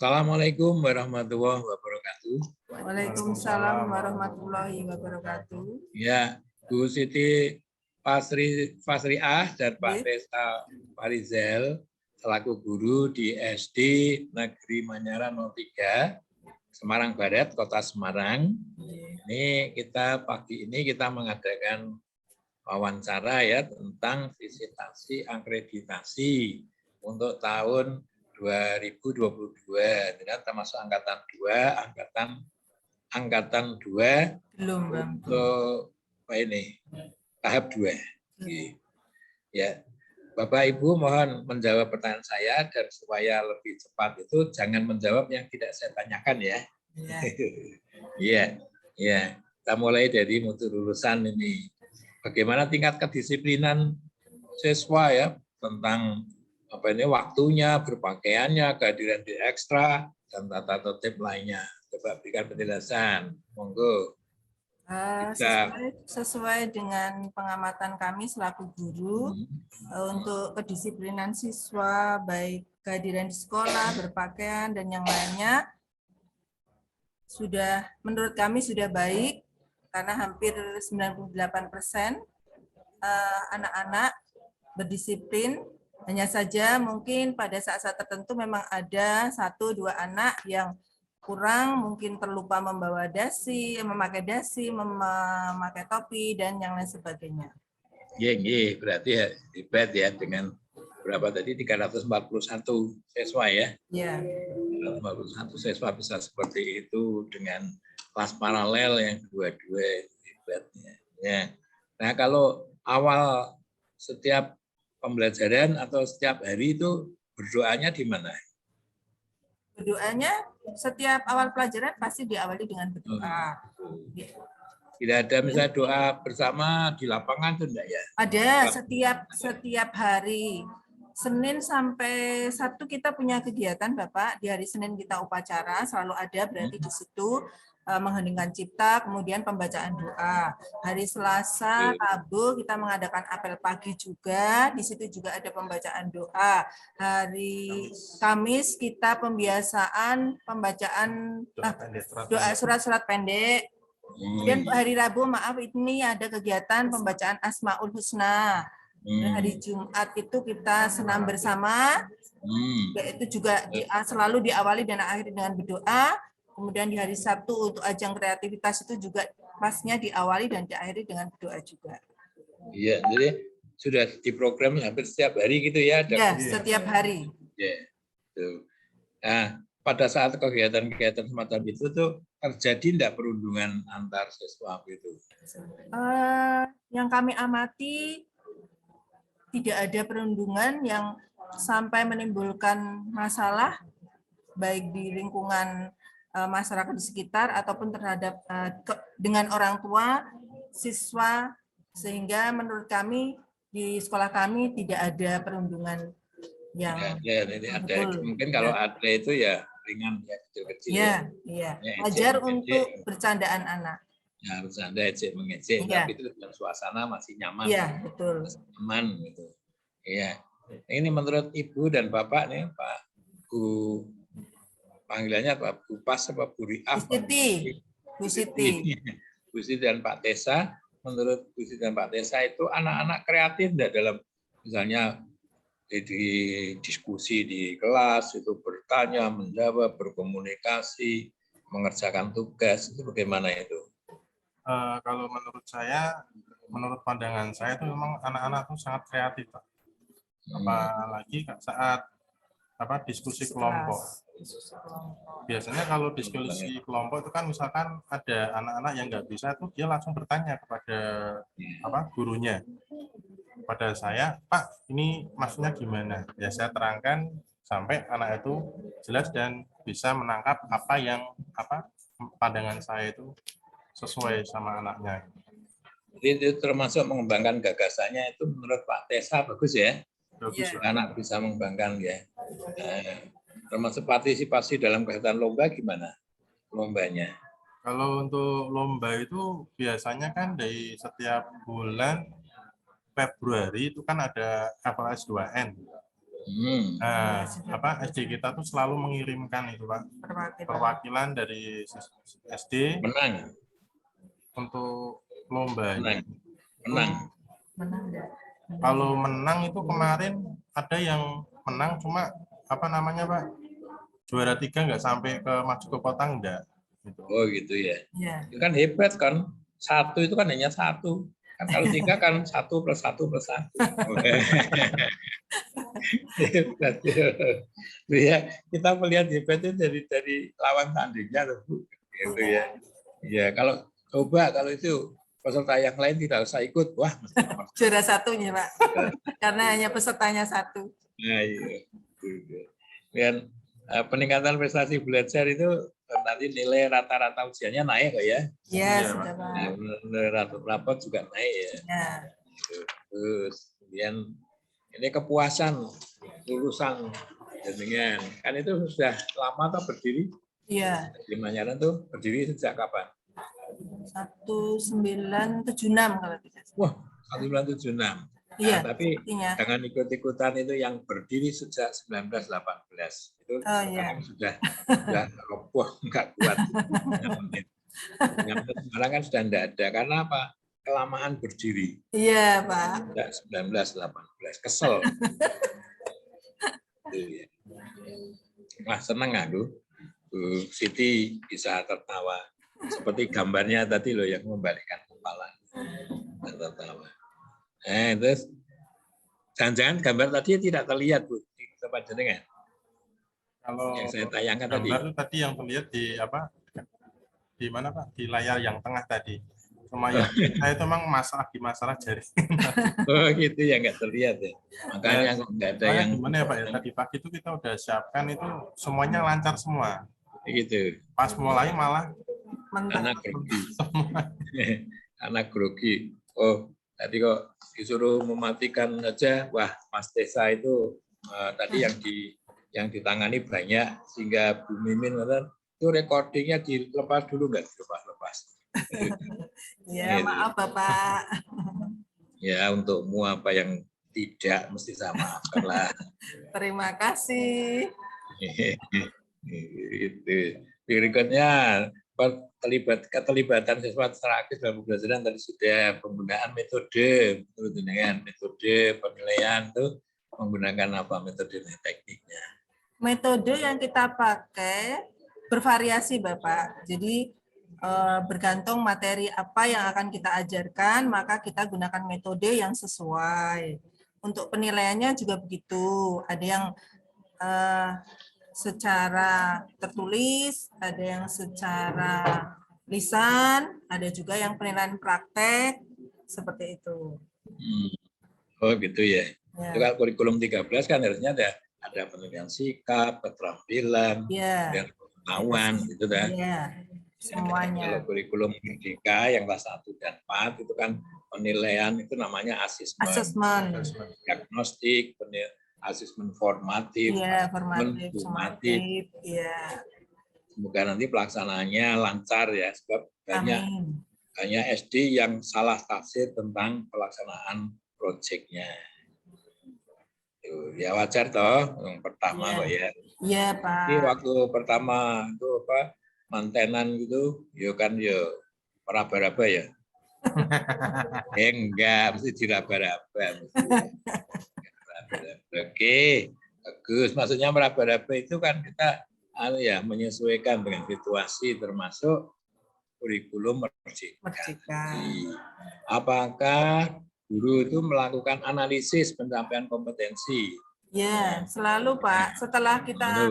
Assalamualaikum warahmatullahi wabarakatuh. Waalaikumsalam warahmatullahi wabarakatuh. Ya, Bu Siti Fasriah dan Pak Desa Farizal selaku guru di SD Negeri Manyara 03, Semarang Barat, Kota Semarang. Ini pagi ini kita mengadakan wawancara ya tentang visitasi akreditasi untuk tahun 2022 dengan termasuk angkatan 2, angkatan 2 Belum, Bang. untuk tahap 2. Ya. Bapak Ibu mohon menjawab pertanyaan saya dan supaya lebih cepat itu jangan menjawab yang tidak saya tanyakan ya. Iya. Ya. Kita mulai dari mutu lulusan ini. Bagaimana tingkat kedisiplinan siswa ya tentang waktunya, berpakaiannya, kehadiran di ekstra, dan tata tertib lainnya. Coba berikan penjelasan. Monggo. Sesuai dengan pengamatan kami selaku guru, untuk kedisiplinan siswa, baik kehadiran di sekolah, berpakaian, dan yang lainnya, menurut kami sudah baik, karena hampir 98% anak-anak berdisiplin. Hanya saja mungkin pada saat-saat tertentu memang ada 1-2 anak yang kurang, mungkin terlupa membawa dasi, memakai topi, dan yang lain sebagainya. Iya, berarti hebat ya dengan berapa tadi 341 siswa ya? Iya. 341 siswa bisa seperti itu dengan kelas paralel yang dua-dua hebatnya. Ya. Nah kalau awal setiap pembelajaran atau setiap hari itu berdoanya di mana? Berdoanya setiap awal pelajaran pasti diawali dengan berdoa. Tidak ada misalnya doa bersama di lapangan itu enggak ya? Ada setiap hari. Senin sampai Sabtu kita punya kegiatan, Bapak. Di hari Senin kita upacara, selalu ada berarti di situ mengheningkan cipta, kemudian pembacaan doa. Hari Selasa, Rabu kita mengadakan apel pagi juga, di situ juga ada pembacaan doa. Hari Kamis kita pembiasaan pembacaan doa surat-surat pendek. Kemudian hari Rabu, ini ada kegiatan pembacaan Asmaul Husna. Hari Jumat itu kita senam bersama, yaitu juga selalu diawali dan akhiri dengan berdoa. Kemudian di hari Sabtu untuk ajang kreativitas itu juga pasnya diawali dan diakhiri dengan berdoa juga. Iya, jadi sudah diprogram hampir setiap hari gitu ya? Ya, setiap hari. Ya. Nah, pada saat kegiatan-kegiatan semacam itu tuh terjadi enggak perundungan antar siswa itu? Yang kami amati tidak ada perundungan yang sampai menimbulkan masalah baik di lingkungan masyarakat di sekitar ataupun terhadap dengan orang tua siswa, sehingga menurut kami di sekolah kami tidak ada perundungan yang ada. Mungkin kalau ada itu ya ringan ya, kecil-kecil. Iya. Wajar untuk bercandaan anak. Ya, bercanda, ejek mengejek, tapi itu dalam suasana masih nyaman. Iya, betul. Aman gitu. Iya. Ini menurut Ibu dan Bapak nih, Pak Bu, panggilannya Pak Bu Pas apa Bu Riaf? Bu Siti. Bu Siti dan Pak Tesa, menurut Bu Siti dan Pak Tesa itu anak-anak kreatif enggak dalam misalnya di diskusi di kelas itu bertanya, menjawab, berkomunikasi, mengerjakan tugas, itu bagaimana itu? Kalau menurut saya, menurut pandangan saya itu memang anak-anak itu sangat kreatif, Pak. Apalagi saat diskusi kelompok. Biasanya kalau diskusi kelompok itu kan misalkan ada anak-anak yang nggak bisa itu dia langsung bertanya kepada gurunya. Pada saya, Pak, ini maksudnya gimana? Ya saya terangkan sampai anak itu jelas dan bisa menangkap apa yang pandangan saya itu sesuai sama anaknya. Itu termasuk mengembangkan gagasannya itu menurut Pak Tesa bagus ya? Bagus. Anak bisa mengembangkan ya. Termasuk partisipasi dalam kegiatan lomba gimana? Lombanya? Kalau untuk lomba itu biasanya kan dari setiap bulan Februari itu kan ada FLS 2N. Nah, SD kita tuh selalu mengirimkan itu Pak, perwakilan dari SD Menang, untuk lombanya. menang. Kalau menang itu kemarin ada yang menang cuma apa namanya Pak, juara 3 nggak sampai ke maju ke kota enggak. Gitu. Oh gitu ya. Itu kan hebat kan. 1 itu kan hanya 1. Kan kalau 3 kan 1 + 1 + 1. Hebat. Ya, kita melihat hebatnya dari lawan tandingnya loh, Bu. Gitu ya. Ya, kalau itu peserta yang lain tidak usah ikut, wah mesti nomor juara 1-nya Pak, karena hanya pesertanya 1. Nah, iya. Dan peningkatan prestasi belajar itu nanti nilai rata-rata ujiannya naik kok ya. Iya, sudah Pak. Nilai rapot juga naik ya. Terus kemudian ini kepuasan lulusan dengan kan itu sudah lama atau berdiri? Iya. Di Manyaran tuh berdiri sejak kapan? 1976 kalau tidak salah. Wah, 1976. Iya, Nah, tapi jangan ikut-ikutan itu yang berdiri sejak 1918. Itu sekarang sudah roboh, nggak kuat. Yang sekarang kan sudah tidak ada. Karena apa? Kelamaan berdiri. Iya, Pak. Sejak 1918. Kesel. Wah, senang aku. Siti bisa tertawa. Seperti gambarnya tadi loh yang membalikkan kepala. Tertawa. Terus jangan-jangan gambar tadi tidak terlihat Bu di tempat jenengan. Kalau yang saya tayangkan tadi yang terlihat di apa? Di mana Pak? Di layar yang tengah tadi. Cuma yang saya itu memang masalah jari. Oh gitu ya, nggak terlihat ya. Makanya nggak ada yang gimana ya Pak ya? Tadi pagi itu kita udah siapkan itu semuanya lancar semua. Gitu. Pas mulai malah anak grogi. Anak grogi. Oh, tadi kok disuruh mematikan aja. Wah, Mas Desa itu tadi yang ditangani banyak sehingga Bu Mimin itu recordingnya dilepas dulu, nggak dilepas. Ya, maaf Bapak. Ya, untukmu apa yang tidak mesti saya maafkan lah. Terima kasih. Itu. Berikutnya keterlibatan siswa strategis dalam pembelajaran tadi sudah penggunaan metode dengan metode penilaian itu menggunakan apa metode tekniknya? Metode yang kita pakai bervariasi Bapak. Jadi bergantung materi apa yang akan kita ajarkan, maka kita gunakan metode yang sesuai. Untuk penilaiannya juga begitu. Ada yang secara tertulis, ada yang secara lisan, ada juga yang penilaian praktek, seperti itu. Oh gitu ya. Itu kan kurikulum 13 kan harusnya ada penilaian sikap, keterampilan, dan pengetahuan, gitu kan. Semuanya. Kalau kurikulum Merdeka yang kelas 1 dan 4 itu kan penilaian itu namanya asesmen. Diagnostik, asesmen formatif, formatif, sumatif. Semoga nanti pelaksanaannya lancar ya, sebab banyak SD yang salah tafsir tentang pelaksanaan proyeknya. Ya wajar toh, yang pertama kok ya. Iya Pak. Ini waktu pertama itu apa? Mantenan gitu, yo kan yo meraba-raba ya. Enggak, mesti diraba-raba. Oke, bagus. Maksudnya meraba-raba itu kan kita menyesuaikan dengan situasi termasuk kurikulum Merdeka. Apakah guru itu melakukan analisis pencapaian kompetensi? Ya, selalu Pak. Setelah kita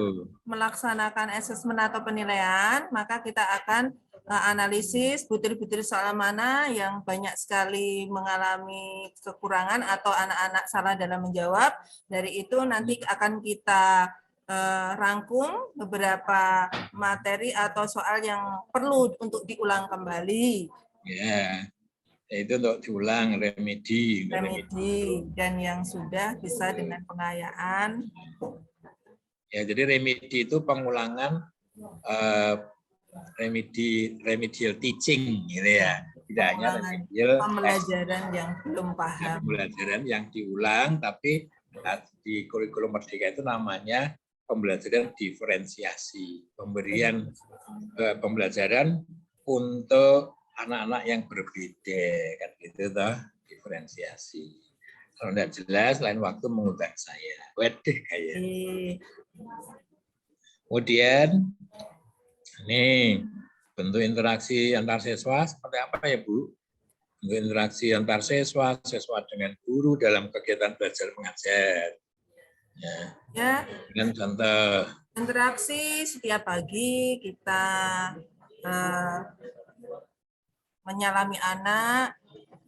melaksanakan asesmen atau penilaian, maka kita akan analisis butir-butir soal mana yang banyak sekali mengalami kekurangan atau anak-anak salah dalam menjawab. Dari itu nanti akan kita rangkum beberapa materi atau soal yang perlu untuk diulang kembali. Ya. Itu untuk diulang remedi dan yang sudah bisa dengan pengayaan. Ya, jadi remedi itu pengulangan remedial teaching gitu ya. Tidak hanya remedial pembelajaran yang belum paham. Pembelajaran yang diulang tapi di kurikulum Merdeka itu namanya pembelajaran diferensiasi, pemberian pembelajaran untuk anak-anak yang berbeda, kan gitu toh, diferensiasi. Kalau tidak jelas, lain waktu mengundang saya. Waduh, kayak. Kemudian, ini bentuk interaksi antar siswa seperti apa ya, Bu? Bentuk interaksi antar siswa, siswa dengan guru dalam kegiatan belajar mengajar. Ya, dengan contoh interaksi setiap pagi kita menyalami anak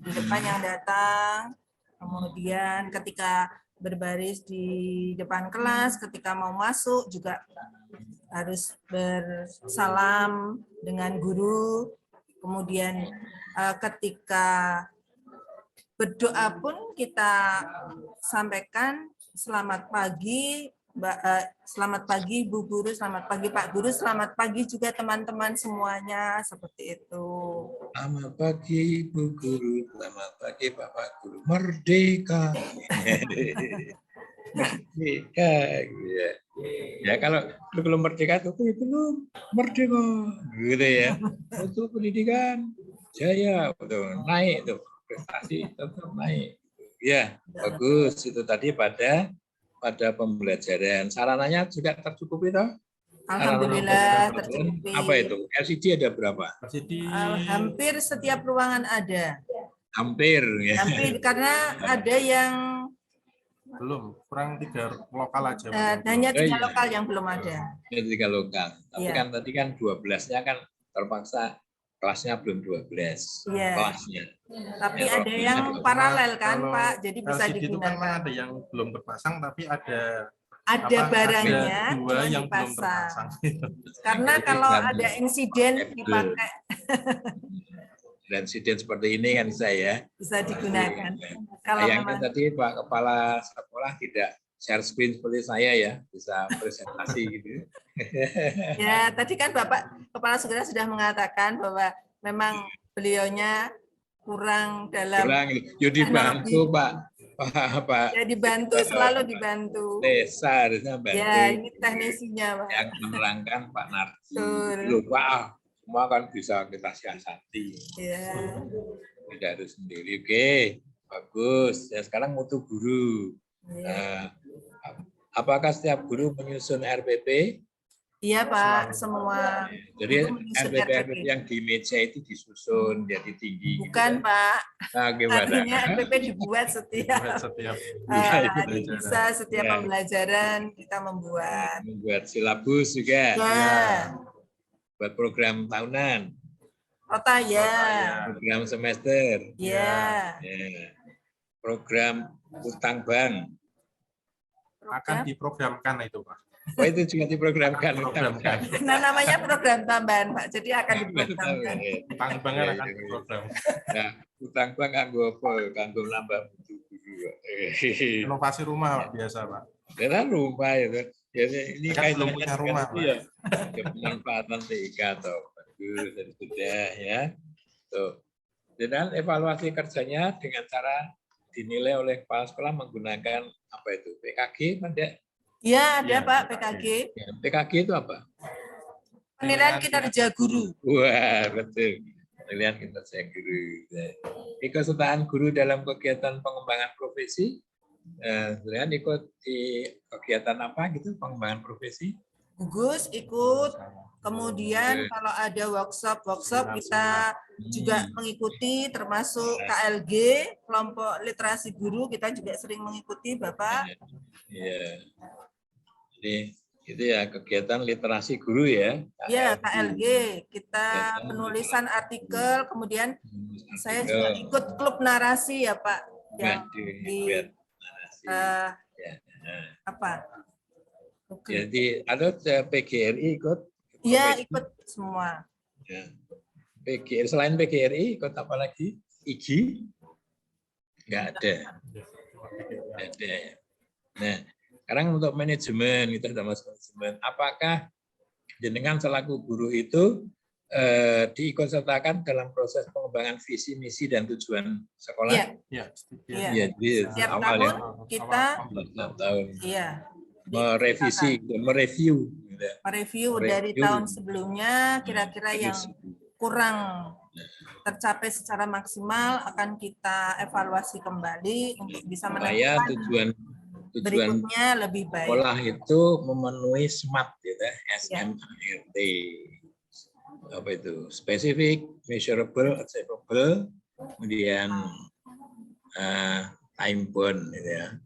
di depan yang datang, kemudian ketika berbaris di depan kelas, ketika mau masuk juga harus bersalam dengan guru, kemudian ketika berdoa pun kita sampaikan selamat pagi, selamat pagi Bu Guru, selamat pagi Pak Guru, selamat pagi juga teman-teman semuanya, seperti itu. Selamat pagi Bu Guru, selamat pagi Bapak Guru, merdeka. Merdeka. Ya kalau belum merdeka itu belum merdeka, gitu ya. Untuk pendidikan jaya, betul, naik tuh, prestasi tetap naik. Ya, bagus itu tadi pada pembelajaran. Sarananya juga tercukupi toh? Alhamdulillah tercukupi. Apa itu? LCD ada berapa? LCD Hampir setiap ruangan ada. Hampir ya. Hampir karena ada yang belum, kurang 3 lokal aja. hanya 3 iya. lokal yang belum ada. Hanya 3 lokal. Tapi Iya. kan tadi kan 12-nya kan terpaksa kelasnya belum 12 Iya. kelasnya. Tapi Ya, ada yang paralel kan Kalau Pak, jadi bisa LCD itu kan digunakan. ada yang belum terpasang, tapi ada Barangnya ada 2 cuma yang belum dipasang. terpasang. Karena Jadi kalau kan ada insiden dipakai dan insiden seperti ini kan saya bisa digunakan. Kalau sayangnya memang tadi Pak Kepala Sekolah tidak share screen seperti saya ya, bisa presentasi gitu. ya tadi kan Bapak Kepala Sekolah sudah mengatakan bahwa memang beliaunya kurang dalam Kurang, yuk dibantu Pak. Pak. Ya dibantu, selalu dibantu. Desa harusnya bantu. Ya ini teknisinya Pak. Yang menerangkan Pak Narji. Betul. Lupa, semua kan bisa kita siasati. Ya. Tidak harus sendiri. Oke, bagus. Ya sekarang mutu guru. Ya. Apakah setiap guru menyusun RPP? Iya Pak, semua. Jadi RPP yang di meja itu disusun jadi tinggi. Bukan gitu, Pak. Nah, gimana? Artinya RPP dibuat setiap hari bisa, setiap pembelajaran kita membuat. Membuat silabus juga. Ya. Buat program tahunan. Rota ya. Program semester. Ya. Program utang bank. Akan diprogramkan itu Pak. Oh itu juga diprogramkan. Nah namanya program tambahan Pak, jadi akan diprogramkan. Utang bank akan diprogram. Nah, utang bank kanggo apa? Kanggo nambah mutu guru. Inovasi rumah Pak, biasa Pak. Karena rumah itu. Jadi ini kan belum punya rumah Pak. Ya, pemanfaatan TIK atau bagus dan sudah ya. Tuh. Dan evaluasi kerjanya dengan cara dinilai oleh kepala sekolah menggunakan apa itu? PKG, Pak? Ya, ada Pak PKG. Ya, PKG itu apa? Penilaian kinerja guru. Wah, betul. Penilaian kinerja guru. Keikutsertaan guru dalam kegiatan pengembangan profesi. Kalian ikut di kegiatan apa gitu, pengembangan profesi? Gugus ikut. Kemudian kalau ada workshop kita juga mengikuti, termasuk KLG, kelompok literasi guru, kita juga sering mengikuti, Bapak. Iya. Jadi itu ya kegiatan literasi guru ya. Iya, KLG. Kita penulisan artikel, kemudian saya juga ikut klub narasi ya, Pak. Yang di apa? Jadi ada PGRI ikut? Iya, ikut semua. Ya. PGRI, selain PGRI ikut apa lagi? IGI? Enggak ada. Enggak ada. Nah, sekarang untuk manajemen, kita sudah masuk manajemen. Apakah jenengan selaku guru itu diikutsertakan dalam proses pengembangan visi, misi, dan tujuan sekolah? Iya. Iya, Iya. Iya, jadi Setiap awal ya. tahun kita Setiap tahun. iya Merevisi, mereview. Gitu. mereview dari tahun sebelumnya kira-kira yang kurang tercapai secara maksimal akan kita evaluasi kembali untuk bisa Supaya menentukan tujuan berikutnya lebih baik. sekolah itu memenuhi SMART, gitu, SMART. Apa itu? Specific, measurable, achievable, kemudian time bound, gitu ya.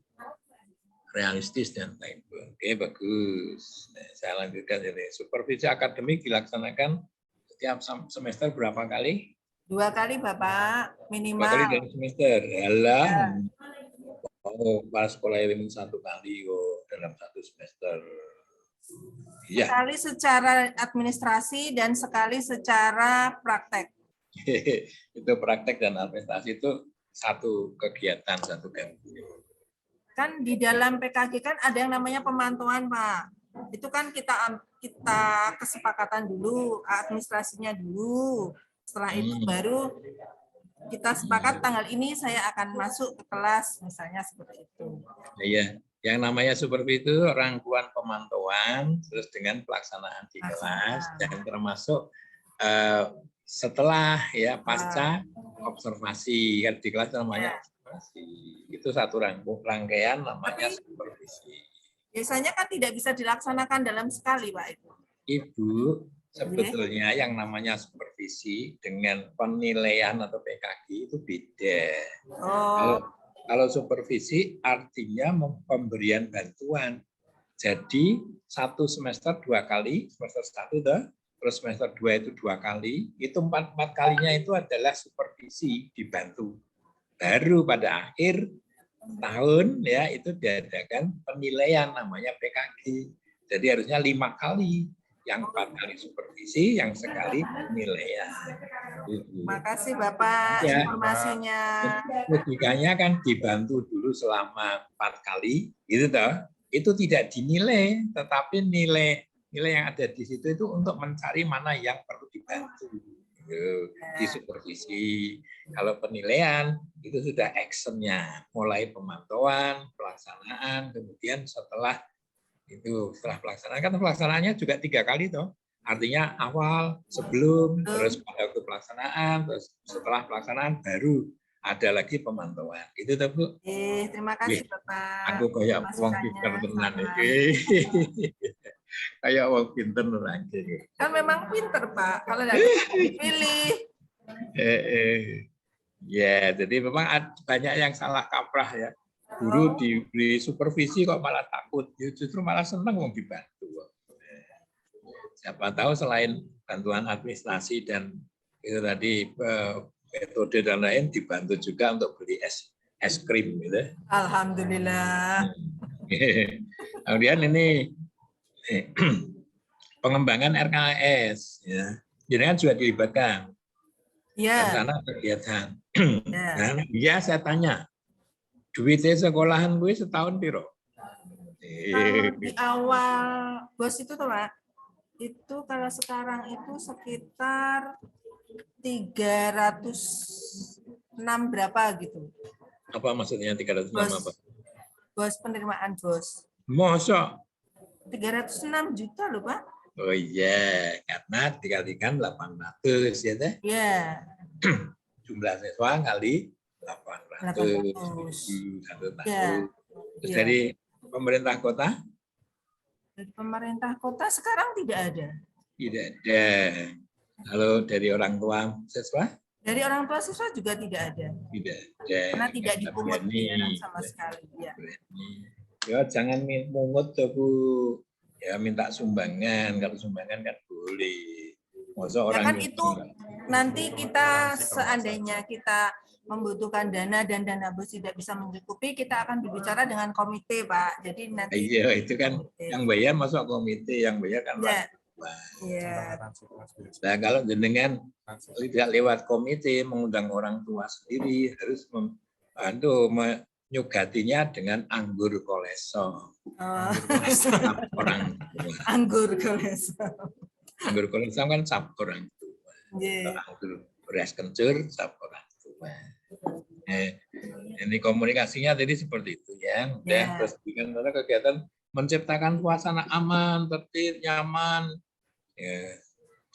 Realistis dan time bound. Oke, bagus. Nah, saya lanjutkan ini. Supervisi akademik dilaksanakan setiap semester berapa kali? 2 kali Bapak, 2 minimal. kali dalam semester. Alah. Oh, pas sekolah ilmu 1 kali dalam 1 semester. Iya. Sekali secara administrasi dan sekali secara praktek. Itu praktek dan administrasi itu satu kegiatan, satu ganti. Kan di dalam PKG kan ada yang namanya pemantauan, Pak. Itu kan kita kesepakatan dulu, administrasinya dulu. Setelah itu baru kita sepakat tanggal ini saya akan masuk ke kelas, misalnya seperti itu. Iya, yang namanya supervisi itu rangkuman pemantauan terus dengan pelaksanaan di kelas dan termasuk setelah ya pasca observasi kan di kelas namanya observasi. Itu satu rangkaian namanya supervisi. Biasanya kan tidak bisa dilaksanakan dalam sekali, Pak. Ibu, sebetulnya yang namanya supervisi dengan penilaian atau PKG itu beda. Kalau supervisi artinya pemberian bantuan. Jadi 1 semester 2 kali, semester 1 terus semester 2 itu 2 kali, itu 4 kalinya itu adalah supervisi dibantu. Baru pada akhir tahun ya itu diadakan penilaian namanya PKG. Jadi harusnya 5 kali. Yang 4 kali supervisi, yang sekali penilaian. Makasih Bapak informasinya. Logikanya kan dibantu dulu selama 4 kali, gitu toh. Itu tidak dinilai, tetapi nilai yang ada di situ itu untuk mencari mana yang perlu dibantu. Di supervisi. Kalau penilaian itu sudah actionnya, mulai pemantauan, pelaksanaan, kemudian setelah pelaksanaan, kan pelaksanaannya juga 3 kali toh. Artinya awal, sebelum, terus pada waktu pelaksanaan, terus setelah pelaksanaan baru ada lagi pemantauan. Itu toh Bu. Terima kasih Bapak. Aku kayak wong pinter tenan iki. Kayak wong pinter tenan iki. Kan memang pinter Pak, kalau tidak dipilih. Ya, jadi memang banyak yang salah kaprah ya. Guru diberi supervisi kok malah takut, justru malah senang mau dibantu. Siapa tahu selain bantuan administrasi dan itu tadi metode dan lain dibantu juga untuk beli es krim gitu. Alhamdulillah. Kemudian ini pengembangan RKS ya. Jadi kan juga dilibatkan. Ya. Sana kegiatan. Nah, ya saya tanya, duitnya sekolahan gue setahun piro? Di awal bos itu tuh Pak, itu kalau sekarang itu sekitar 306 berapa gitu. Apa maksudnya 306 apa? Bos penerimaan bos. Masa? 306 juta loh Pak. Oh iya, karena dikalikan 800 ya teh? Iya. Jumlah siswa kali 800 satu tahun. Ya. Terus dari pemerintah kota? Dari pemerintah kota sekarang tidak ada. Tidak ada. Kalau dari orang tua siswa? Dari orang tua siswa juga tidak ada. Tidak ada. Karena tidak dipungut sama sekali. Ya. Ya jangan mungut tuh Bu. Ya minta sumbangan. Kalau sumbangan kan boleh. Masa orang kan itu nanti kita seandainya kita membutuhkan dana dan dana bos tidak bisa mencukupi, kita akan berbicara dengan komite, Pak. Jadi nanti iya itu kan komite. Yang bayar masuk komite, yang bayar kan Iya. Nah kalau jenengan tidak lewat komite mengundang orang tua sendiri harus menyugatinya dengan anggur koleso. Orang tua. Anggur koleso. Anggur koleso kan cap orang tua. Nggih. orang dulu beras kencur sapa orang tua. Ini komunikasinya tadi seperti itu ya. Dan Ya. terus bikin kegiatan menciptakan suasana aman, tertib, nyaman, ya,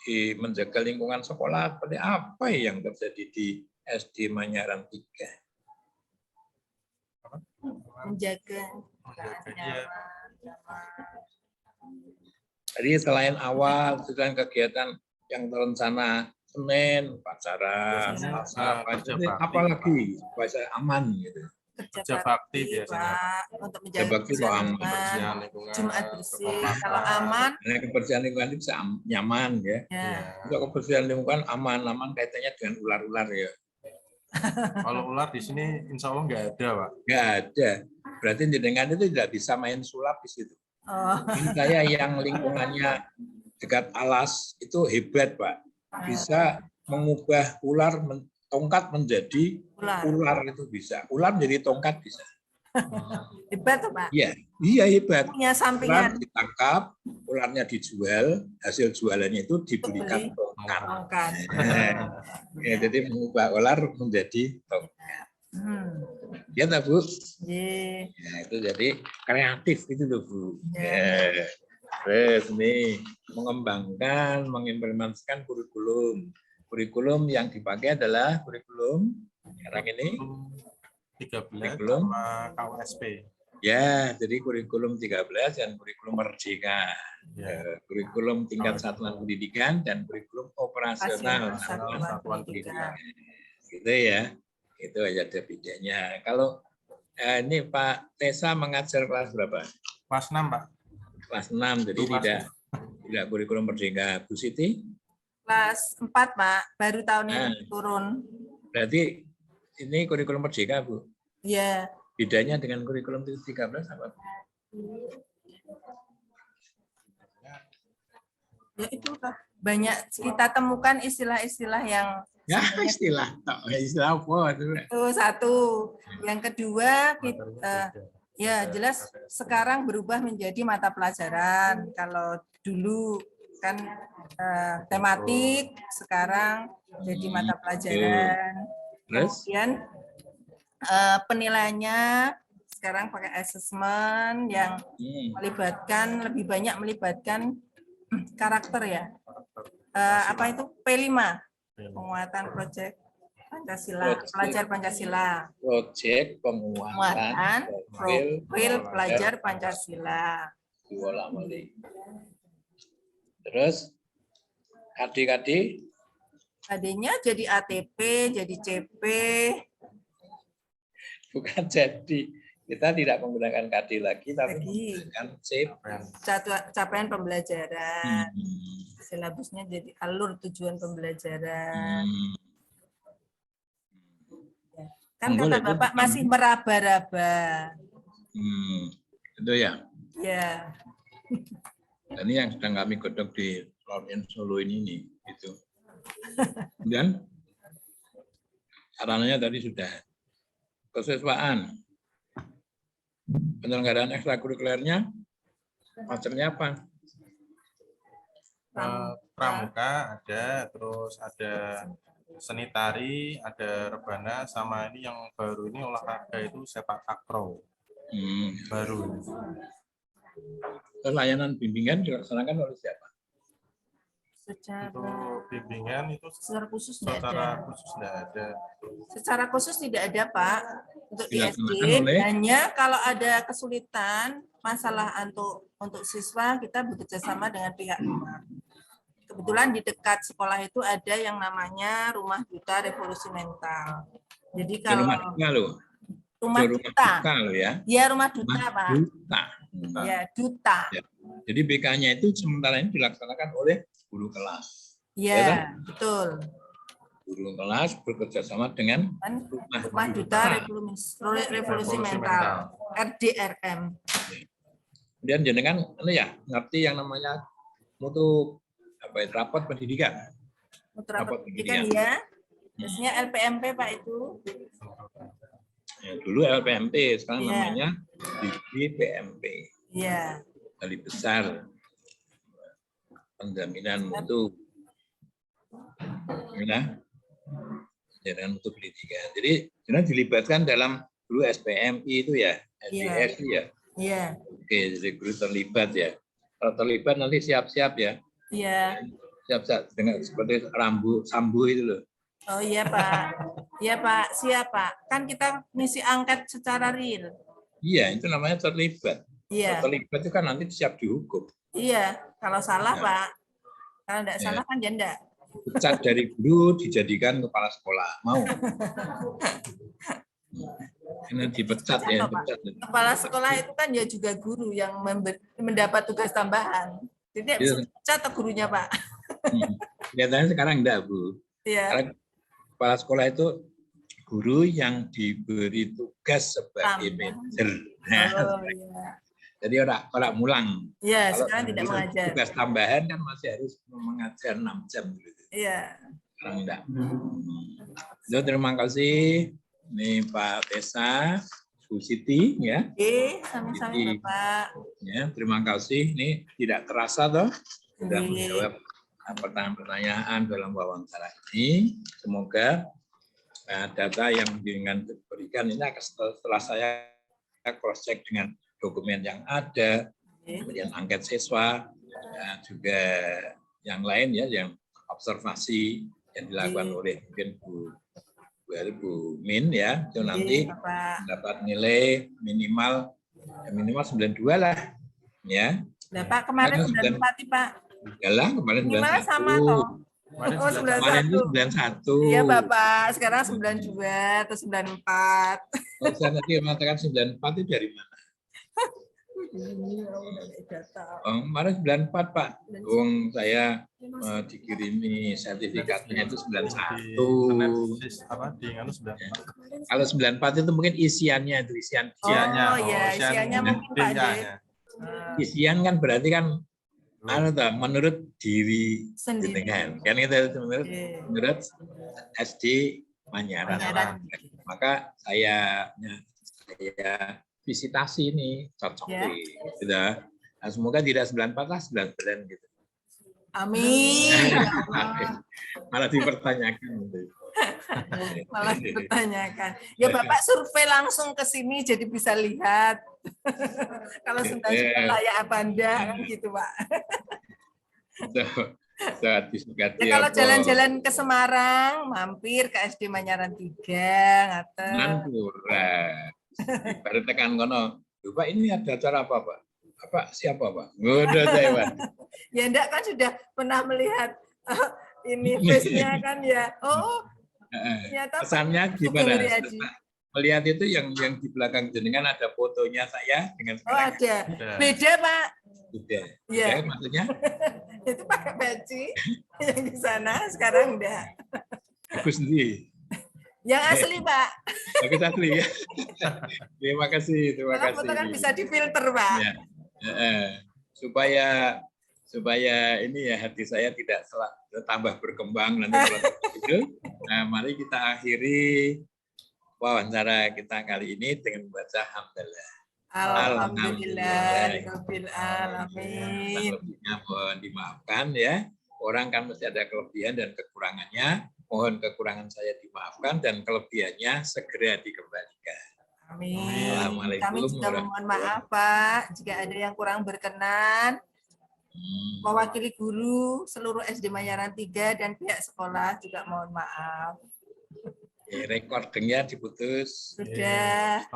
di menjaga lingkungan sekolah seperti apa yang terjadi di SD Manyaran 3. Menjaga Iya. Jadi selain awal, selain kegiatan yang terencana Senin, upacara, Selasa, kerja jadi bakti, apalagi supaya aman gitu. Kerja bakti biasanya, Pak, untuk Kerja menjaga bakti kok aman. kebersihan lingkungan, Jumat bersih. kekompakan. Kalau aman, Karena kebersihan lingkungan itu bisa nyaman ya. ya. Iya. Untuk kebersihan lingkungan aman kaitannya dengan ular-ular ya. Kalau ular di sini insya Allah nggak ada, Pak. Nggak ada. Berarti jenengan itu tidak bisa main sulap di situ. Oh, Ini saya yang lingkungannya dekat alas itu hebat, Pak. Bisa mengubah tongkat menjadi ular itu bisa. Ular menjadi tongkat bisa. hebat tuh, Pak. Iya hebat. Punya Ular sampingan. ditangkap, ularnya dijual, hasil jualannya itu dibelikan Beli. tongkat. Tongkat. Ya, jadi mengubah ular menjadi tongkat. Ya, tak, Bu? Ye. Ya, itu jadi kreatif itu loh, Bu. Ya. Ya. Terus nih mengembangkan, mengimplementasikan kurikulum. Kurikulum yang dipakai adalah kurikulum sekarang ini 13 Kurikulum. sama KUSP. ya, jadi kurikulum 13 dan kurikulum merdeka. Ya. Kurikulum tingkat satuan pendidikan dan kurikulum operasional Satuan satuan pendidikan. pendidikan. Gitu ya. Itu aja ada bedanya. Kalau ini Pak Tesa mengajar kelas berapa? Kelas 6, Pak. Kelas 6, jadi tidak kurikulum merdeka. Bu Siti? Kelas 4, Pak. Baru tahun ini turun. Berarti ini kurikulum merdeka, Bu? Ya. Bedanya dengan kurikulum 13 apa? Ya itu, Pak. Banyak kita temukan istilah-istilah yang Ya, istilah apa itu? itu satu. Yang kedua, ya jelas sekarang berubah menjadi mata pelajaran. Kalau dulu kan tematik, sekarang jadi mata pelajaran. Kemudian penilaiannya sekarang pakai assessment yang lebih banyak melibatkan karakter ya. Apa itu P5? Penguatan proyek Pancasila, pelajar Pancasila. Proyek penguatan profil pelajar Pancasila. Terus KD-KD? KD-nya jadi ATP, jadi CP. Bukan jadi. Kita tidak menggunakan KD lagi, tapi menggunakan CP. Capaian pembelajaran. Silabusnya jadi alur tujuan pembelajaran. Kan kata Bapak masih meraba-raba. Itu ya? Ya. Dan ini yang sedang kami godok di Lord Solo ini. Gitu. Dan sarannya tadi sudah. Kesesuaian. Penyelenggaraan ekstrakurikulernya, masternya apa? Pramuka ada, terus ada seni tari, ada rebana, sama ini yang baru ini olahraga itu sepak takraw. Baru. Layanan bimbingan dilaksanakan oleh siapa? Untuk bimbingan itu secara khusus tidak ada. ada. Secara khusus tidak ada, Pak. Untuk di SD, hanya kalau ada kesulitan masalah untuk siswa, kita bekerja sama dengan pihak luar. Kebetulan di dekat sekolah itu ada yang namanya Rumah Duta Revolusi Mental. Jadi kalau Rumah Duta loh ya. Ya, Rumah Duta, Pak. Duta. Ya, Duta. Ya. Jadi BK-nya itu sementara ini dilaksanakan oleh guru kelas. Ya, betul. Guru kelas bekerja sama dengan Rumah Duta Revolusi Mental, RDRM. Kemudian jenengan ngerti yang namanya mutu rapot pendidikan. Rapot pendidikan ya. Biasanya LPMP, Pak, itu. Ya, dulu LPMP, sekarang namanya DPMP. Iya. Kali besar penjaminan mutu. Ya, jaringan mutu pendidikan. Jadi sebenarnya dilibatkan dalam dulu SPMI itu ya, SDS itu ya. Iya. Oke, jadi guru terlibat ya. Kalau terlibat nanti siap-siap ya. Iya. Siap-siap dengan seperti rambu sambu itu loh. Oh iya Pak. Iya Pak, siap Pak. Kan kita ngisi angket secara real. Iya, itu namanya terlibat. Iya. Kalau terlibat itu kan nanti siap dihukum. Iya, kalau salah Ya. Pak. Kalau enggak Ya. salah kan dia enggak. Pecat dari guru dijadikan kepala sekolah. Mau? Ini dipecat ya. Dipecat. Kepala sekolah itu kan ya juga guru yang mendapat tugas tambahan. Jadi bisa dipecat atau gurunya Pak? Kelihatannya sekarang enggak, Bu. Iya. Karena kepala sekolah itu guru yang diberi tugas sebagai manajer. Oh, iya. Jadi orang mulang. Iya, Kalau sekarang tidak mengajar. Tugas tambahan kan masih harus mengajar 6 jam. Gitu. Iya. Sekarang enggak. Jadi, terima kasih. Ini Pak Tesa, Bu Siti, ya. Sami-sami Bapak. Ya, terima kasih. Ini tidak terasa toh sudah menjawab pertanyaan-pertanyaan dalam wawancara ini. Semoga data yang dengan diberikan ini akan setelah saya cross check dengan dokumen yang ada, kemudian angket siswa, dan juga yang lain ya, yang observasi yang dilakukan oleh mungkin Bu Min ya, itu nanti dapat nilai minimal 92 lah ya. Nah, Pak kemarin 94 Pak. Yalah, kemarin 91. Sama toh. Oh, 91. Kemarin itu 91. Iya Bapak, sekarang 92 atau 94. Kalau saya tadi mengatakan 94 itu dari mana? Oh, kemarin 94 Pak. Saya dikirimi sertifikatnya itu 91. Kalau 94 itu mungkin isiannya itu isian. Oh iya, isiannya mungkin Pak J. Isian kan berarti kan menurut diri jenengan. Kan itu menurut SD Manyaran. Maka saya visitasi ini cocok sudah. Nah, semoga tidak 94 lah 99 gitu. Amin. Malah dipertanyakan. Malah dipertanyakan. Ya Bapak survei langsung ke sini jadi bisa lihat. Kalau sudah layak apa enggak kan gitu Pak. Ya, kalau jalan-jalan ke Semarang, mampir ke SD Manyaran 3 atau baru tekan kono. Pak ini ada acara apa, Pak? Pak siapa, Pak? Udah saya. Ya enggak kan sudah pernah melihat ini face-nya kan ya. Oh. Ternyata kesannya gimana? Melihat itu yang di belakang jenengan ada fotonya saya dengan sekarang. Oh, ada. Beda, Pak. Beda. Ya. Maksudnya? Itu pakai peci yang di sana, sekarang enggak. Bagus sendiri. Yang asli, Pak. Bagus asli ya. Terima kasih. Foto kan bisa difilter, Pak. Ya. Supaya ini ya hati saya tidak tambah berkembang nanti kalau itu. Nah, mari kita akhiri wawancara kita kali ini dengan membaca hamdalah. Alhamdulillahirabbil alamin. Lebihnya mohon dimaafkan ya. Orang kan mesti ada kelebihan dan kekurangannya. Mohon kekurangan saya dimaafkan dan kelebihannya segera dikembalikan. Amin. Kami juga mohon maaf Pak jika ada yang kurang berkenan. Mewakili guru seluruh SD Manyaran 3 dan pihak sekolah juga mohon maaf. Recordingnya diputus. Sudah.